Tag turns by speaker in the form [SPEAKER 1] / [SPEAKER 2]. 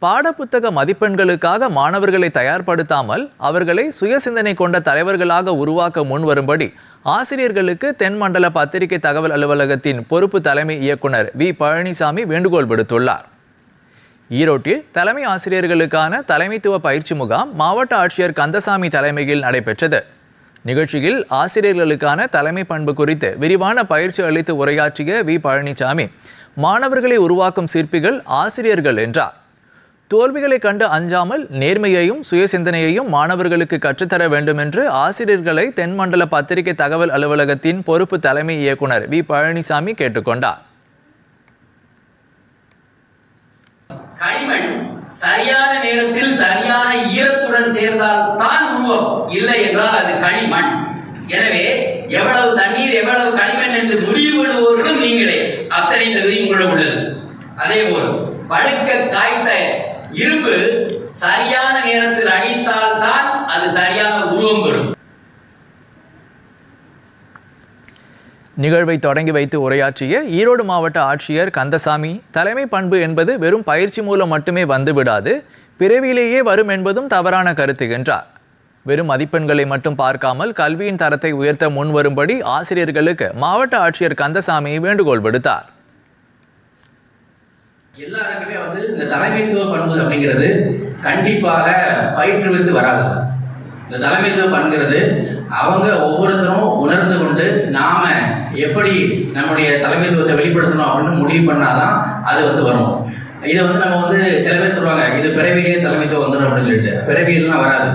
[SPEAKER 1] பாடப்புத்தக மதிப்பெண்களுக்காக மாணவர்களை தயார்படுத்தாமல் அவர்களை சுய சிந்தனை கொண்ட தலைவர்களாக உருவாக்க முன்வரும்படி ஆசிரியர்களுக்கு தென்மண்டல பத்திரிகை தகவல் அலுவலகத்தின் பொறுப்பு தலைமை இயக்குனர் வி பழனிசாமி வேண்டுகோள் விடுத்துள்ளார். ஈரோட்டில் தலைமை ஆசிரியர்களுக்கான தலைமைத்துவ பயிற்சி முகாம் மாவட்ட ஆட்சியர் கந்தசாமி தலைமையில் நடைபெற்றது. நிகழ்ச்சியில் ஆசிரியர்களுக்கான தலைமை பண்பு குறித்து விரிவான பயிற்சி அளித்து உரையாற்றிய வி பழனிசாமி, மாணவர்களை உருவாக்கும் சிற்பிகள் ஆசிரியர்கள் என்றார். தோல்விகளை கண்டு அஞ்சாமல் நேர்மையையும் சுய சிந்தனையையும் மாணவர்களுக்கு கற்றுத்தர வேண்டும் என்று ஆசிரியர்களை தென்மண்டல பத்திரிகை தகவல் அலுவலகத்தின் பொறுப்பு தலைமை இயக்குனர் வி பழனிசாமி கேட்டுக்கொண்டார்.
[SPEAKER 2] களிமண் சரியான நேரத்தில் சரியான ஈரத்துடன் சேர்ந்தால் தான் உருவம், இல்லை என்றால் அது களிமண். எனவே எவ்வளவு தண்ணீர் எவ்வளவு களிமண் என்று முடிவு பண்ணுவோருக்கும் நீங்களே, அத்தனை தகுதி உங்களிடம் உள்ளது. அதே போல் பழுக்க காய்த்த இரும்பு சரியான நேரத்தில் அடித்தால் தான் அது சரியான உருவம் பெறும்.
[SPEAKER 1] நிகழ்வை தொடங்கி வைத்து உரையாற்றிய ஈரோடு மாவட்ட ஆட்சியர் கந்தசாமி, தலைமை பண்பு என்பது வெறும் பயிற்சி மூலம் மட்டுமே வந்துவிடாது, பிறவியிலேயே வரும் என்பதும் தவறான கருத்து என்றார். வெறும் மதிப்பெண்களை மட்டும் பார்க்காமல் கல்வியின் தரத்தை உயர்த்த முன்வரும்படி ஆசிரியர்களுக்கு மாவட்ட ஆட்சியர் கந்தசாமி வேண்டுகோள் விடுத்தார்.
[SPEAKER 3] எல்லாருக்குமே இந்த தலைமைத்துவ பண்பு அப்படிங்கிறது கண்டிப்பாக பயிற்றுவித்து வராது. இந்த தலைமைத்துவ பண்புங்கிறது அவங்க ஒவ்வொருத்தரும் உணர்ந்து கொண்டு நாம எப்படி நம்முடைய தலைமைத்துவத்தை வெளிப்படுத்தணும் அப்படின்னு முடிவு பண்ணாதான் அது வரும். இதை நம்ம சில பேர் சொல்லுவாங்க, இது பிறவியிலே தலைமைத்துவம் வந்துடும் அப்படின்னு சொல்லிட்டு. பிறவியெல்லாம் வராது.